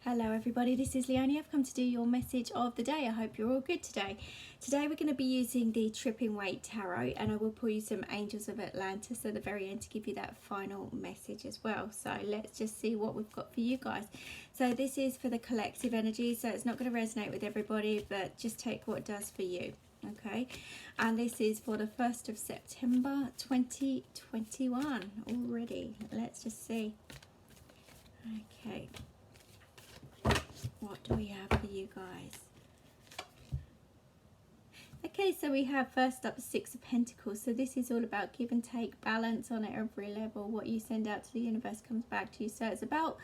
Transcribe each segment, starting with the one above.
Hello everybody, this is Leonie. I've come to do your message of the day. I hope you're all good today. Today we're going to be using the Trippin Waite Tarot, and I will pull you some Angels of Atlantis at the very end to give you that final message as well. So let's just see what we've got for you guys. So this is for the collective energy, so it's not going to resonate with everybody, but just take what does for you. Okay, and this is for the 1st of September 2021 already. Let's just see. Okay, what do we have for you guys? Okay, so we have first up 6 of Pentacles. So this is all about give and take, balance on every level. What you send out to the universe comes back to you. So it's about,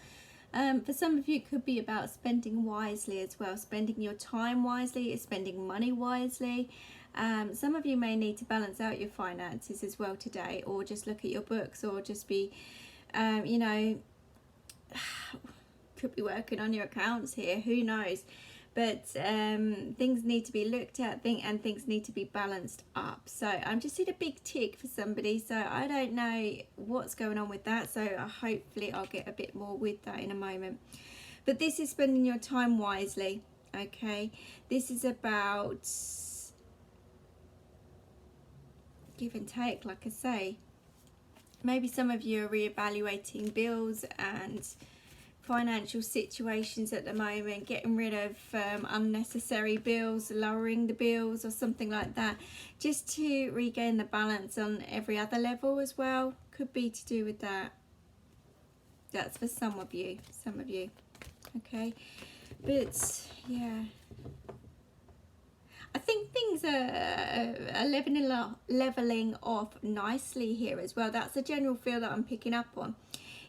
for some of you, it could be about spending wisely as well. Spending your time wisely, spending money wisely. Some of you may need to balance out your finances as well today, or just look at your books, or just be, you know, could be working on your accounts here, who knows, but things need to be looked at and things need to be balanced up. So I'm just seeing a big tick for somebody, so I don't know what's going on with that, so hopefully I'll get a bit more with that in a moment. But this is spending your time wisely. Okay, this is about give and take, like I say. Maybe some of you are reevaluating bills and financial situations at the moment, getting rid of unnecessary bills, lowering the bills or something like that, just to regain the balance on every other level as well. Could be to do with that. That's for some of you, okay, but yeah, I think things are leveling off nicely here as well. That's the general feel that I'm picking up on.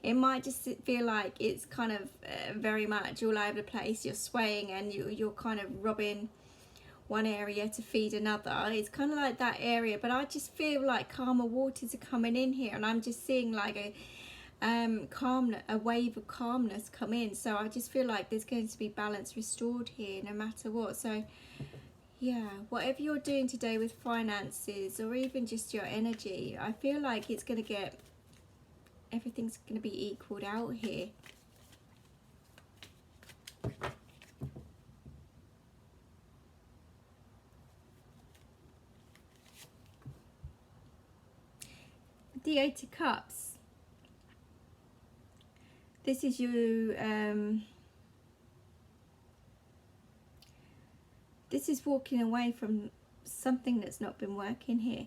It might just feel like it's kind of very much all over the place. You're swaying and you're kind of robbing one area to feed another. It's kind of like that area, but I just feel like calmer waters are coming in here, and I'm just seeing like a wave of calmness come in. So I just feel like there's going to be balance restored here no matter what. So yeah, whatever you're doing today with finances or even just your energy, I feel like it's going to get, everything's going to be equaled out here. The 8 of Cups. This is you, this is walking away from something that's not been working here.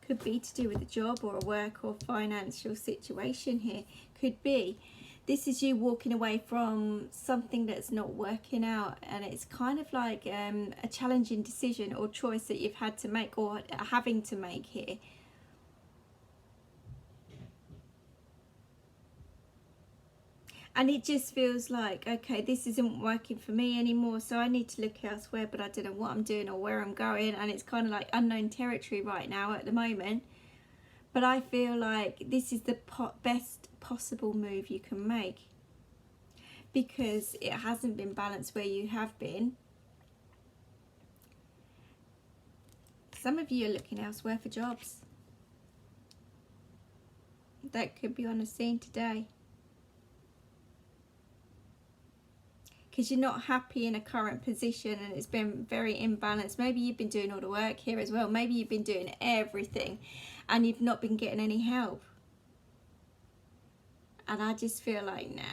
Could be to do with a job or a work or financial situation here. Could be. This is you walking away from something that's not working out, and it's kind of like a challenging decision or choice that you've had to make or having to make here. And it just feels like, okay, this isn't working for me anymore, so I need to look elsewhere, but I don't know what I'm doing or where I'm going, and it's kind of like unknown territory right now at the moment. But I feel like this is the best possible move you can make, because it hasn't been balanced where you have been. Some of you are looking elsewhere for jobs. That could be on the scene today. Because you're not happy in a current position and it's been very imbalanced. Maybe you've been doing all the work here as well. Maybe you've been doing everything and you've not been getting any help. And I just feel like, nah.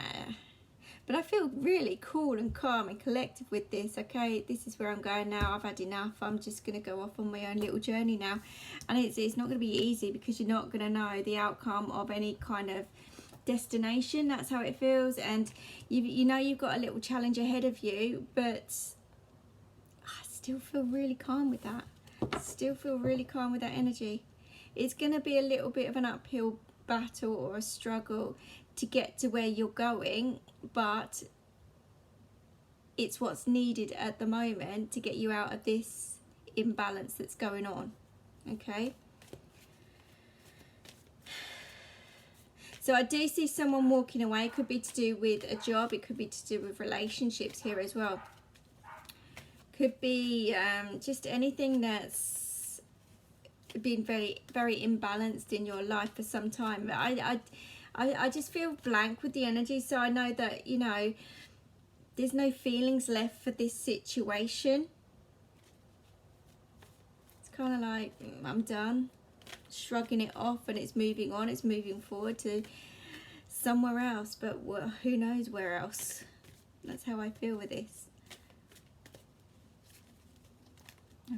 But I feel really cool and calm and collected with this. Okay, this is where I'm going now. I've had enough. I'm just going to go off on my own little journey now. And it's not going to be easy, because you're not going to know the outcome of any kind of destination. That's how it feels, and you know you've got a little challenge ahead of you, but I still feel really calm with that. Still feel really calm with that energy. It's going to be a little bit of an uphill battle or a struggle to get to where you're going, but it's what's needed at the moment to get you out of this imbalance that's going on. Okay, so I do see someone walking away. It could be to do with a job. It could be to do with relationships here as well. Could be just anything that's been very, very imbalanced in your life for some time. I I just feel blank with the energy. So I know that, you know, there's no feelings left for this situation. It's kind of like, I'm done. Shrugging it off, and it's moving on. It's moving forward to somewhere else. But who knows where else? That's how I feel with this.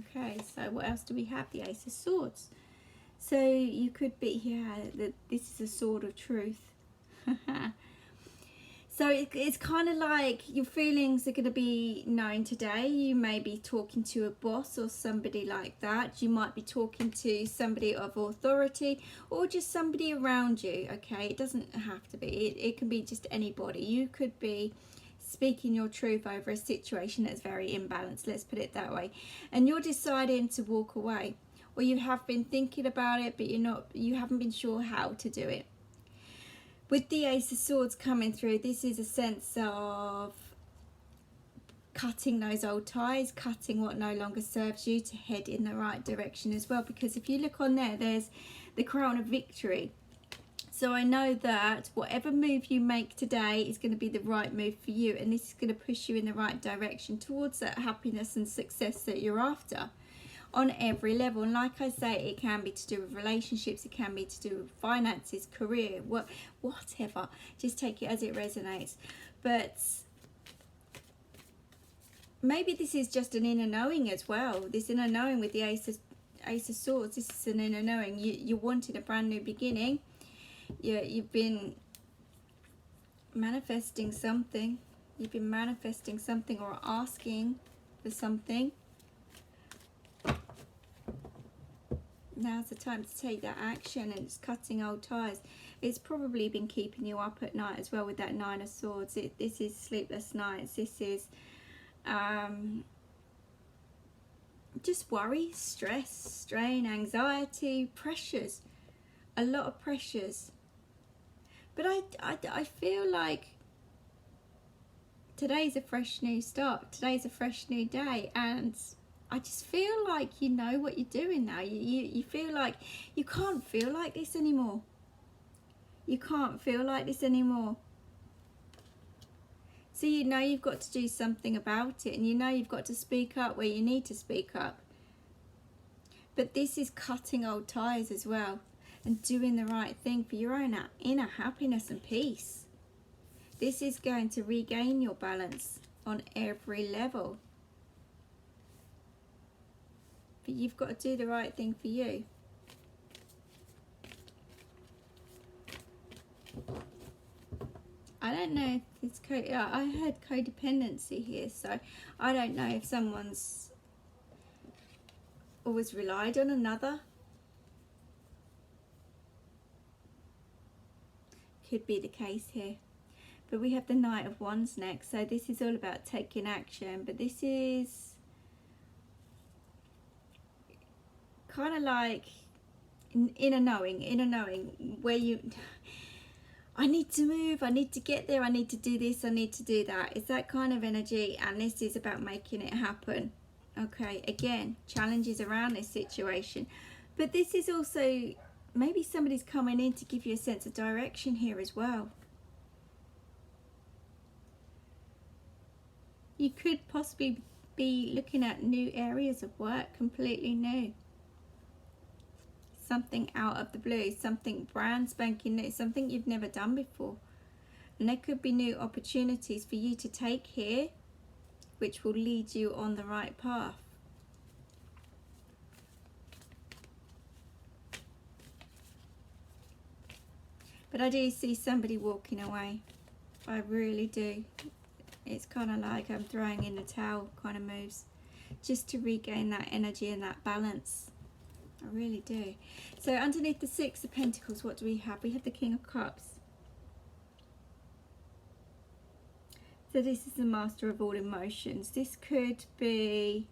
Okay, so what else do we have? The Ace of Swords. So you could be, yeah, this is a sword of truth. So it's kind of like your feelings are going to be known today. You may be talking to a boss or somebody like that. You might be talking to somebody of authority or just somebody around you, okay? It doesn't have to be. It can be just anybody. You could be speaking your truth over a situation that's very imbalanced, let's put it that way. And you're deciding to walk away. Or you have been thinking about it, but you haven't been sure how to do it. With the Ace of Swords coming through, this is a sense of cutting those old ties, cutting what no longer serves you to head in the right direction as well. Because if you look on there, there's the crown of victory. So I know that whatever move you make today is going to be the right move for you. And this is going to push you in the right direction towards that happiness and success that you're after. On every level. And like I say, it can be to do with relationships, it can be to do with finances, career, whatever. Just take it as it resonates. But maybe this is just an inner knowing as well. This inner knowing with the Ace of Swords, this is an inner knowing. You wanted a brand new beginning. You've been manifesting something. You've been manifesting something or asking for something. Now's the time to take that action, and it's cutting old ties. It's probably been keeping you up at night as well with that Nine of Swords. This is sleepless nights. This is just worry, stress, strain, anxiety, pressures. A lot of pressures. But I feel like today's a fresh new start. Today's a fresh new day, and I just feel like you know what you're doing now. You feel like you can't feel like this anymore. You can't feel like this anymore. So you know you've got to do something about it, and you know you've got to speak up where you need to speak up. But this is cutting old ties as well, and doing the right thing for your own inner happiness and peace. This is going to regain your balance on every level. But you've got to do the right thing for you. I don't know if it's I heard codependency here, so I don't know if someone's always relied on another. Could be the case here. But we have the Knight of Wands next, so this is all about taking action. But this is kind of like inner knowing where you I need to move, I need to get there, I need to do this, I need to do that. It's that kind of energy, and this is about making it happen. Okay, again, challenges around this situation, but this is also maybe somebody's coming in to give you a sense of direction here as well. You could possibly be looking at new areas of work, completely new. Something out of the blue, something brand spanking new, something you've never done before. And there could be new opportunities for you to take here, which will lead you on the right path. But I do see somebody walking away. I really do. It's kind of like I'm throwing in the towel kind of moves, just to regain that energy and that balance. I really do. So underneath the Six of Pentacles, what do we have? We have the King of Cups. So this is the master of all emotions. This could be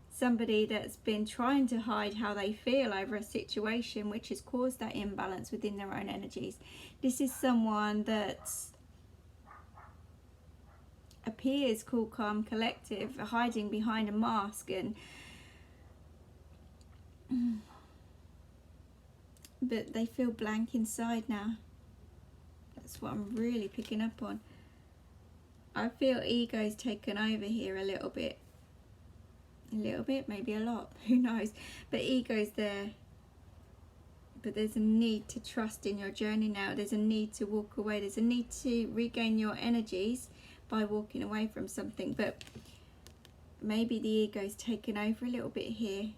somebody that's been trying to hide how they feel over a situation, which has caused that imbalance within their own energies. This is someone that appears cool, calm, collective, hiding behind a mask, and but they feel blank inside now. That's what I'm really picking up on. I feel ego's taken over here a little bit. A little bit, maybe a lot, who knows. But ego's there. But there's a need to trust in your journey now. There's a need to walk away. There's a need to regain your energies by walking away from something. But maybe the ego's taken over a little bit here.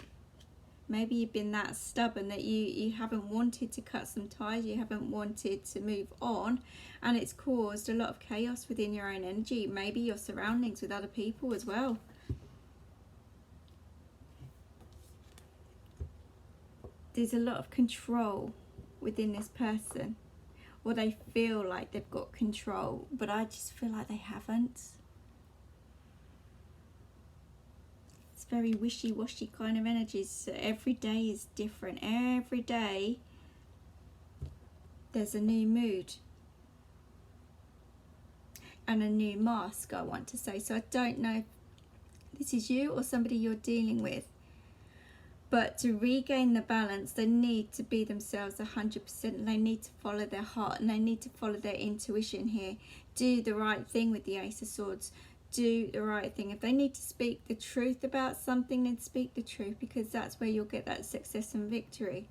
Maybe you've been that stubborn that you haven't wanted to cut some ties, you haven't wanted to move on, and it's caused a lot of chaos within your own energy, maybe your surroundings with other people as well. There's a lot of control within this person, or they feel like they've got control, but I just feel like they haven't. Very wishy-washy kind of energies. So every day is different. Every day there's a new mood and a new mask, I want to say. So I don't know if this is you or somebody you're dealing with, but to regain the balance they need to be themselves 100%, and they need to follow their heart, and they need to follow their intuition here. Do the right thing with the Ace of Swords. Do the right thing. If they need to speak the truth about something, then speak the truth, because that's where you'll get that success and victory.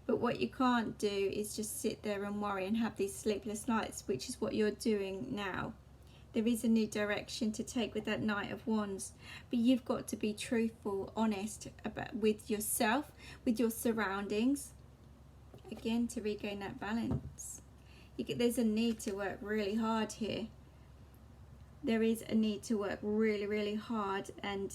But what you can't do is just sit there and worry and have these sleepless nights, which is what you're doing now. There is a new direction to take with that Knight of Wands, but you've got to be truthful, honest with yourself, with your surroundings, again, to regain that balance. There's a need to work really hard here. There is a need to work really, really hard, and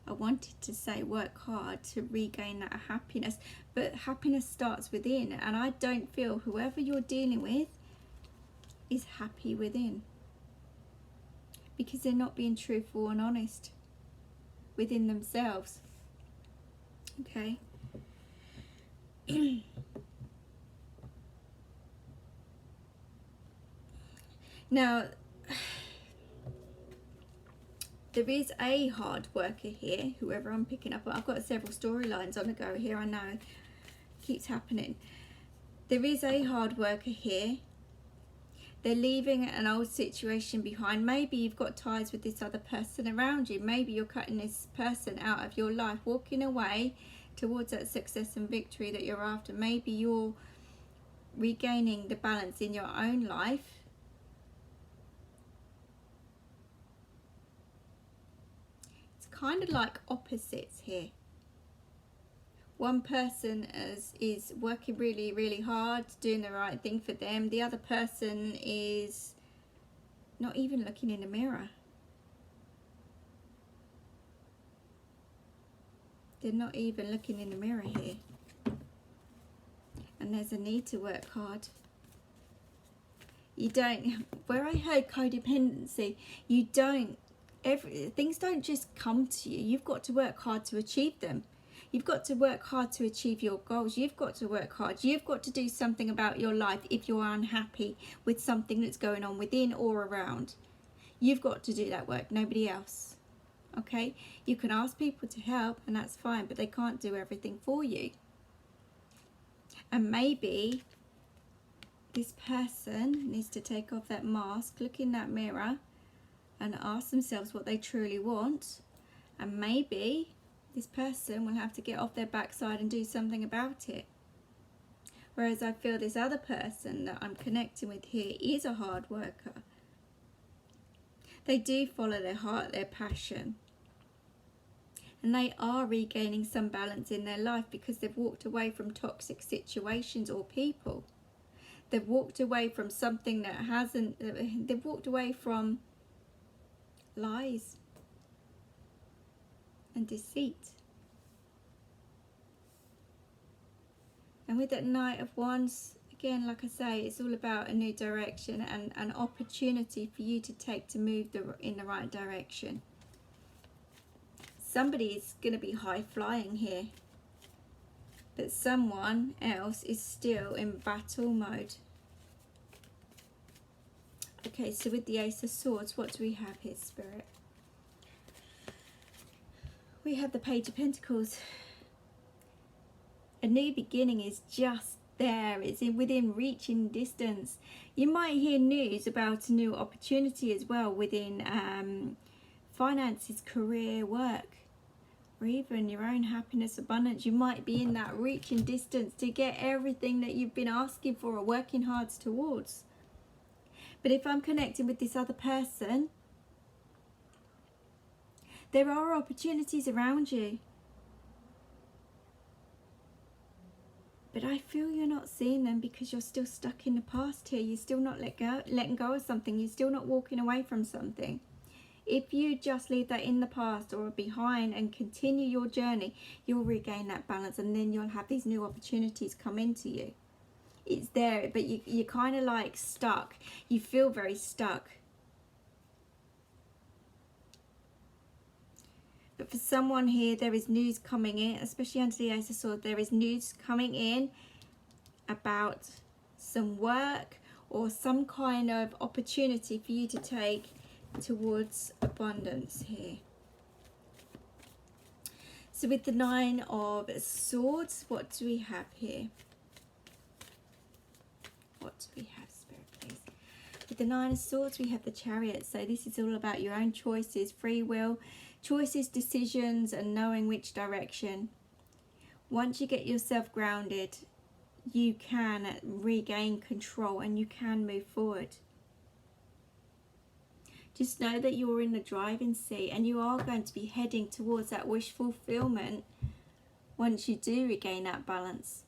I wanted to say work hard to regain that happiness, but happiness starts within, and I don't feel whoever you're dealing with is happy within, because they're not being truthful and honest within themselves. Okay. Now, there is a hard worker here, whoever I'm picking up. I've got several storylines on the go here, I know. Keeps happening. There is a hard worker here. They're leaving an old situation behind. Maybe you've got ties with this other person around you. Maybe you're cutting this person out of your life, walking away towards that success and victory that you're after. Maybe you're regaining the balance in your own life. It's kind of like opposites here. One person is working really, really hard, doing the right thing for them. The other person is not even looking in the mirror. They're not even looking in the mirror here. And there's a need to work hard. You don't, where I heard codependency, you don't, things don't just come to you. You've got to work hard to achieve them. You've got to work hard to achieve your goals. You've got to work hard. You've got to do something about your life if you're unhappy with something that's going on within or around. You've got to do that work, nobody else. Okay, you can ask people to help, and that's fine, but they can't do everything for you. And maybe this person needs to take off that mask, look in that mirror, and ask themselves what they truly want. And maybe this person will have to get off their backside and do something about it. Whereas I feel this other person that I'm connecting with here is a hard worker. They do follow their heart, their passion. And they are regaining some balance in their life because they've walked away from toxic situations or people. They've walked away from something that they've walked away from lies and deceit. And with that Knight of Wands, again, like I say, it's all about a new direction and an opportunity for you to take to move in the right direction. Somebody is going to be high flying here, but someone else is still in battle mode. Okay, so with the Ace of Swords, what do we have here, Spirit? we have the Page of Pentacles. A new beginning is just there. It's within reaching distance. You might hear news about a new opportunity as well within finances, career, work, or even your own happiness, abundance. You might be in that reaching distance to get everything that you've been asking for or working hard towards. But if I'm connecting with this other person, there are opportunities around you. But I feel you're not seeing them because you're still stuck in the past here. You're still not letting go of something. You're still not walking away from something. If you just leave that in the past or behind and continue your journey, you'll regain that balance, and then you'll have these new opportunities come into you. It's there, but you're kind of like stuck. You feel very stuck. But for someone here, there is news coming in, especially under the Ace of Swords. There is news coming in about some work or some kind of opportunity for you to take towards abundance here. So with the Nine of Swords, what do we have here? What do we have, Spirit, please? With the Nine of Swords, we have the Chariot. So this is all about your own choices, free will, choices, decisions, and knowing which direction. Once you get yourself grounded, you can regain control and you can move forward. Just know that you're in the driving seat and you are going to be heading towards that wish fulfillment once you do regain that balance.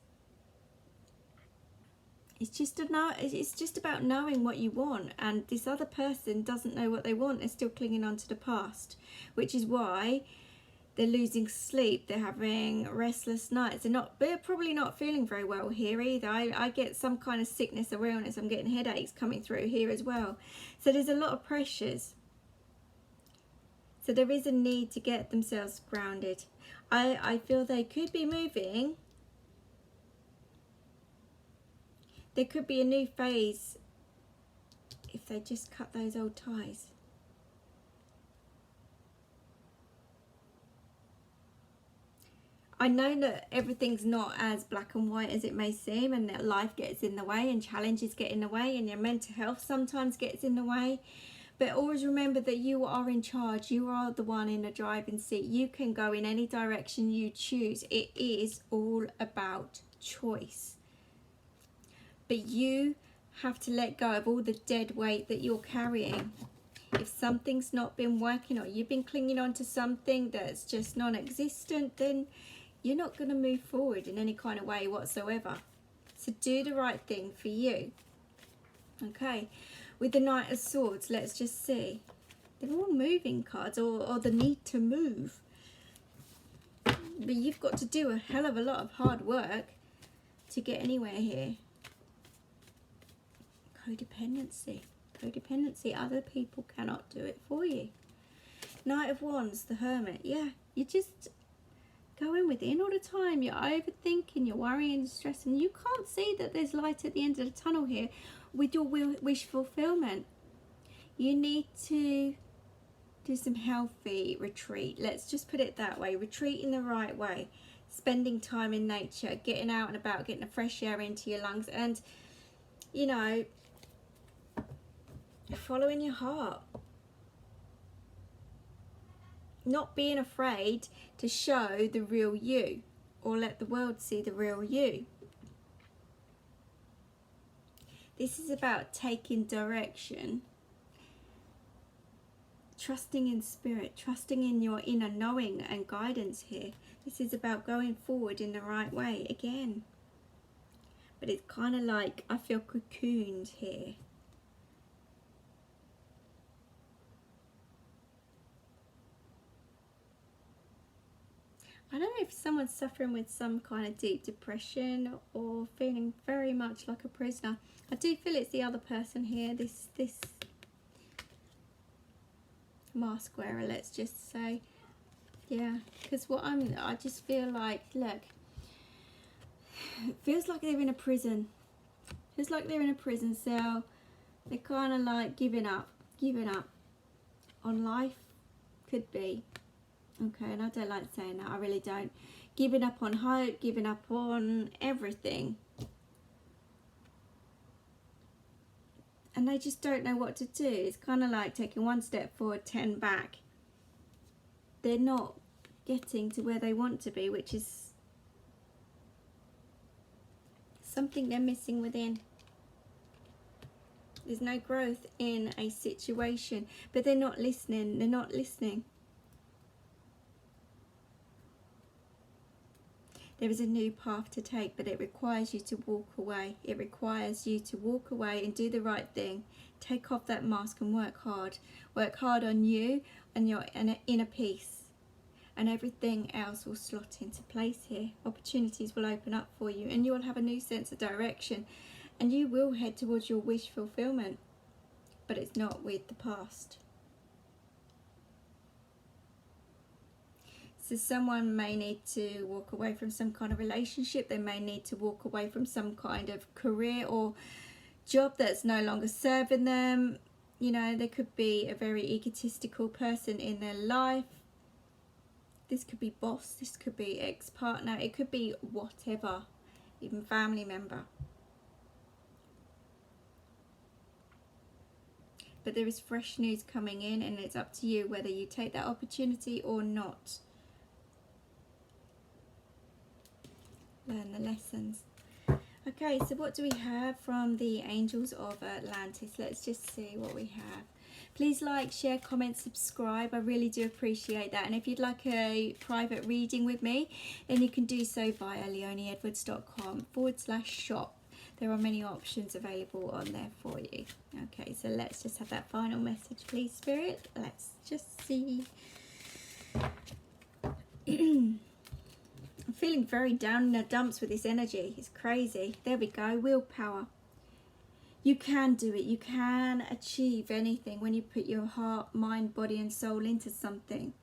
It's just about knowing what you want, and this other person doesn't know what they want. They're still clinging on to the past, which is why they're losing sleep. They're having restless nights. They're probably not feeling very well here either. I get some kind of sickness or illness. I'm getting headaches coming through here as well. So there's a lot of pressures. So there is a need to get themselves grounded. I feel they could be moving. There could be a new phase if they just cut those old ties. I know that everything's not as black and white as it may seem, and that life gets in the way and challenges get in the way and your mental health sometimes gets in the way. But always remember that you are in charge. You are the one in the driving seat. You can go in any direction you choose. It is all about choice. But you have to let go of all the dead weight that you're carrying. If something's not been working or you've been clinging on to something that's just non-existent, then you're not going to move forward in any kind of way whatsoever. So do the right thing for you. Okay, with the Knight of Swords, let's just see. They're all moving cards, or the need to move. But you've got to do a hell of a lot of hard work to get anywhere here. Codependency. Other people cannot do it for you. Knight of Wands, the Hermit. Yeah, you just going within all the time. You're overthinking, you're worrying, stressing. You can't see that there's light at the end of the tunnel here with your wish fulfillment. You need to do some healthy retreat. Let's just put it that way. Retreat in the right way. Spending time in nature, getting out and about, getting the fresh air into your lungs, and, you know, following your heart. Not being afraid to show the real you, or let the world see the real you. This is about taking direction, trusting in spirit, trusting in your inner knowing and guidance here. This is about going forward in the right way again. But it's kind of like I feel cocooned here. I don't know if someone's suffering with some kind of deep depression or feeling very much like a prisoner. I do feel it's the other person here, this mask wearer, let's just say. Yeah, because I just feel like, look, it feels like they're in a prison. Feels like they're in a prison cell. They're kind of like giving up on life, could be. Okay, and I don't like saying that, I really don't. Giving up on hope, giving up on everything. And they just don't know what to do. It's kind of like taking one step forward, 10 back. They're not getting to where they want to be, which is something they're missing within. There's no growth in a situation, but they're not listening. They're not listening. There is a new path to take, but it requires you to walk away. It requires you to walk away and do the right thing. Take off that mask and work hard. Work hard on you and your inner peace. And everything else will slot into place here. Opportunities will open up for you, and you will have a new sense of direction. And you will head towards your wish fulfillment. But it's not with the past. So someone may need to walk away from some kind of relationship. They may need to walk away from some kind of career or job that's no longer serving them. You know, there could be a very egotistical person in their life. This could be boss. This could be ex-partner. It could be whatever. Even family member. But there is fresh news coming in, and it's up to you whether you take that opportunity or not. Learn the lessons. Okay, so what do we have from the Angels of Atlantis? Let's just see what we have. Please like, share, comment, subscribe. I really do appreciate that. And if you'd like a private reading with me, then you can do so via leonieedwards.com/shop. There are many options available on there for you. Okay, so let's just have that final message, please, Spirit. Let's just see. I'm feeling very down in the dumps with this energy. It's crazy. There we go. Willpower. You can do it. You can achieve anything when you put your heart, mind, body and soul into something.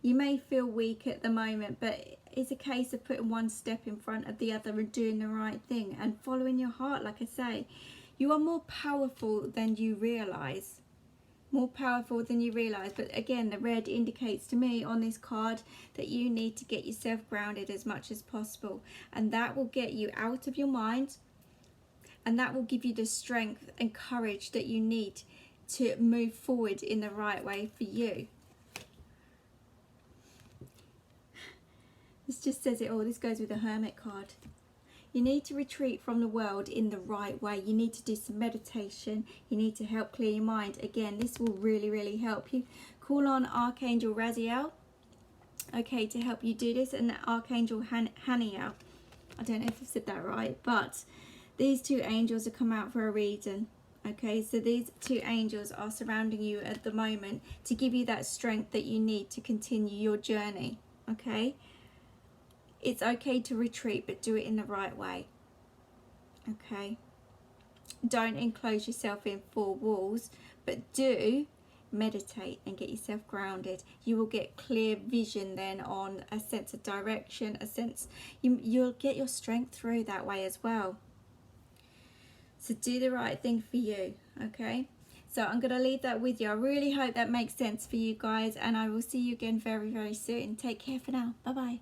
You may feel weak at the moment, but it's a case of putting one step in front of the other and doing the right thing and following your heart. Like I say, you are more powerful than you realise. More powerful than you realise. But again, the red indicates to me on this card that you need to get yourself grounded as much as possible. And that will get you out of your mind. And that will give you the strength and courage that you need to move forward in the right way for you. This just says it all. This goes with the Hermit card. You need to retreat from the world in the right way. You need to do some meditation. You need to help clear your mind. Again, this will really, really help you. Call on Archangel Raziel, okay, to help you do this, and Archangel Haniel. I don't know if I've said that right, but these two angels have come out for a reason. Okay, so these two angels are surrounding you at the moment to give you that strength that you need to continue your journey. Okay. It's okay to retreat, but do it in the right way. Okay. Don't enclose yourself in four walls, but do meditate and get yourself grounded. You will get clear vision then on a sense of direction, a sense, you'll get your strength through that way as well. So do the right thing for you, okay? So I'm going to leave that with you. I really hope that makes sense for you guys, and I will see you again very, very soon. Take care for now. Bye-bye.